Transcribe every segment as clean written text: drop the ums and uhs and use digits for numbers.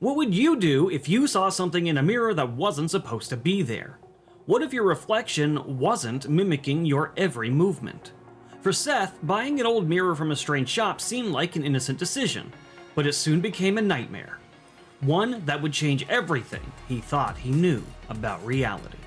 What would you do if you saw something in a mirror that wasn't supposed to be there? What if your reflection wasn't mimicking your every movement? For Seth, buying an old mirror from a strange shop seemed like an innocent decision, but it soon became a nightmare. One that would change everything he thought he knew about reality.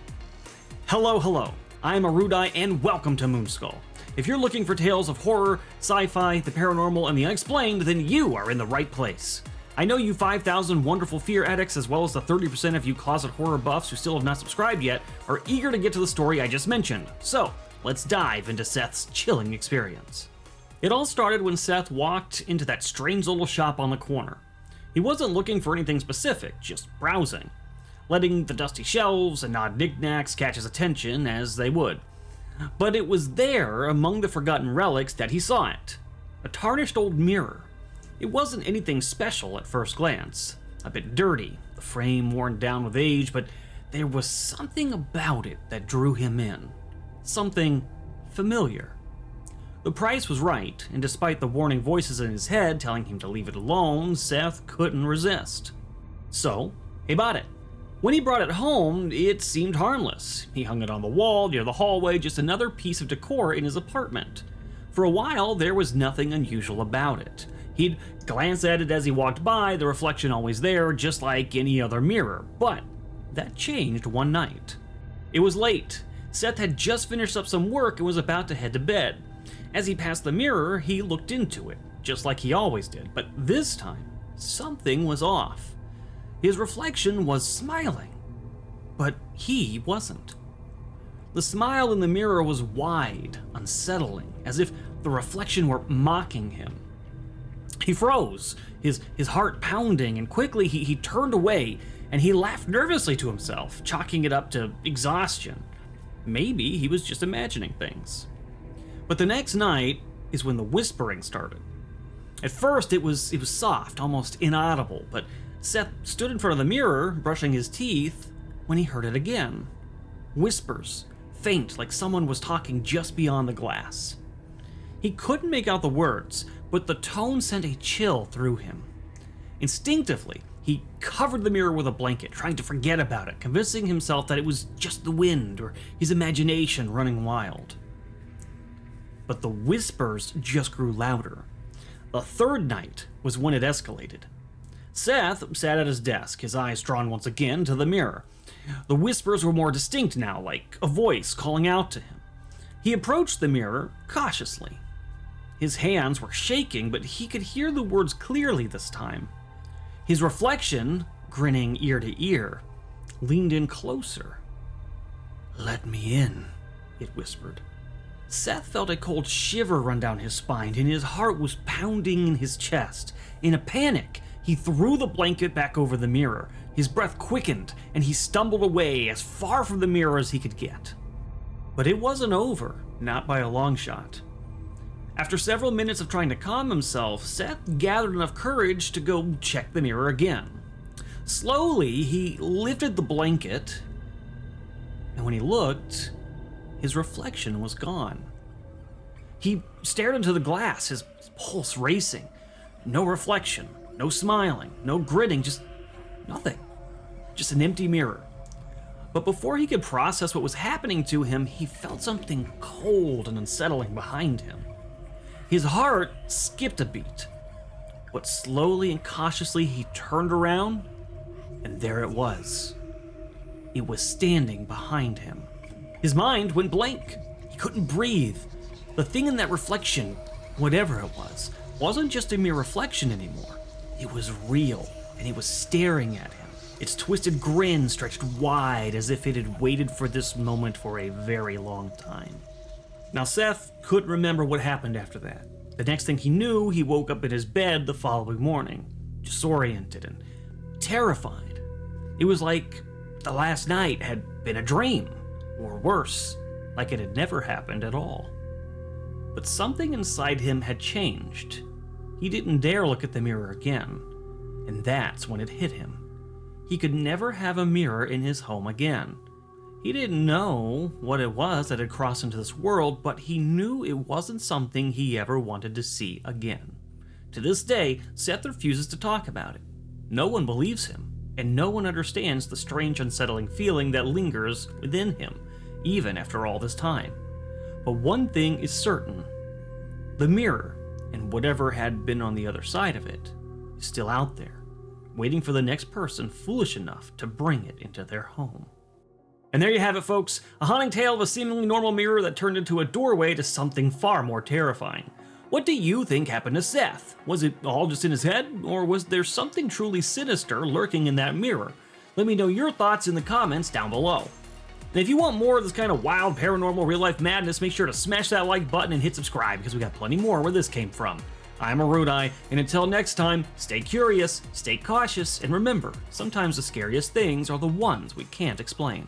Hello, I am Arudai and welcome to Moonskull. If you're looking for tales of horror, sci-fi, the paranormal, and the unexplained, then you are in the right place. I know you 5,000 wonderful fear addicts, as well as the 30% of you closet horror buffs who still have not subscribed yet, are eager to get to the story I just mentioned. So, let's dive into Seth's chilling experience. It all started when Seth walked into that strange little shop on the corner. He wasn't looking for anything specific, just browsing, letting the dusty shelves and odd knickknacks catch his attention as they would. But it was there, among the forgotten relics, that he saw it. A tarnished old mirror. It wasn't anything special at first glance. A bit dirty, the frame worn down with age, but there was something about it that drew him in. Something familiar. The price was right, and despite the warning voices in his head telling him to leave it alone, Seth couldn't resist. So, he bought it. When he brought it home, it seemed harmless. He hung it on the wall near the hallway, just another piece of decor in his apartment. For a while, there was nothing unusual about it. He'd glance at it as he walked by, the reflection always there, just like any other mirror. But that changed one night. It was late. Seth had just finished up some work and was about to head to bed. As he passed the mirror, he looked into it, just like he always did. But this time, something was off. His reflection was smiling, but he wasn't. The smile in the mirror was wide, unsettling, as if the reflection were mocking him. He froze, his heart pounding, and quickly he turned away and he laughed nervously to himself, chalking it up to exhaustion. Maybe he was just imagining things. But the next night is when the whispering started. At first it was soft, almost inaudible, but Seth stood in front of the mirror, brushing his teeth, when he heard it again. Whispers, faint, like someone was talking just beyond the glass. He couldn't make out the words, but the tone sent a chill through him. Instinctively, he covered the mirror with a blanket, trying to forget about it, convincing himself that it was just the wind or his imagination running wild. But the whispers just grew louder. The third night was when it escalated. Seth sat at his desk, his eyes drawn once again to the mirror. The whispers were more distinct now, like a voice calling out to him. He approached the mirror cautiously. His hands were shaking, but he could hear the words clearly this time. His reflection, grinning ear to ear, leaned in closer. "Let me in," it whispered. Seth felt a cold shiver run down his spine, and his heart was pounding in his chest. In a panic, he threw the blanket back over the mirror. His breath quickened, and he stumbled away as far from the mirror as he could get. But it wasn't over, not by a long shot. After several minutes of trying to calm himself, Seth gathered enough courage to go check the mirror again. Slowly, he lifted the blanket, and when he looked, his reflection was gone. He stared into the glass, his pulse racing. No reflection, no smiling, no grinning, just nothing. Just an empty mirror. But before he could process what was happening to him, he felt something cold and unsettling behind him. His heart skipped a beat, but slowly and cautiously he turned around, and there it was. It was standing behind him. His mind went blank. He couldn't breathe. The thing in that reflection, whatever it was, wasn't just a mere reflection anymore. It was real, and it was staring at him. Its twisted grin stretched wide as if it had waited for this moment for a very long time. Now Seth couldn't remember what happened after that. The next thing he knew, he woke up in his bed the following morning, disoriented and terrified. It was like the last night had been a dream, or worse, like it had never happened at all. But something inside him had changed. He didn't dare look at the mirror again, and that's when it hit him. He could never have a mirror in his home again. He didn't know what it was that had crossed into this world, but he knew it wasn't something he ever wanted to see again. To this day, Seth refuses to talk about it. No one believes him, and no one understands the strange, unsettling feeling that lingers within him, even after all this time. But one thing is certain: the mirror, and whatever had been on the other side of it, is still out there, waiting for the next person foolish enough to bring it into their home. And there you have it, folks, a haunting tale of a seemingly normal mirror that turned into a doorway to something far more terrifying. What do you think happened to Seth? Was it all just in his head, or was there something truly sinister lurking in that mirror? Let me know your thoughts in the comments down below. And if you want more of this kind of wild, paranormal, real-life madness, make sure to smash that like button and hit subscribe, because we got plenty more where this came from. I'm Arudai, and until next time, stay curious, stay cautious, and remember, sometimes the scariest things are the ones we can't explain.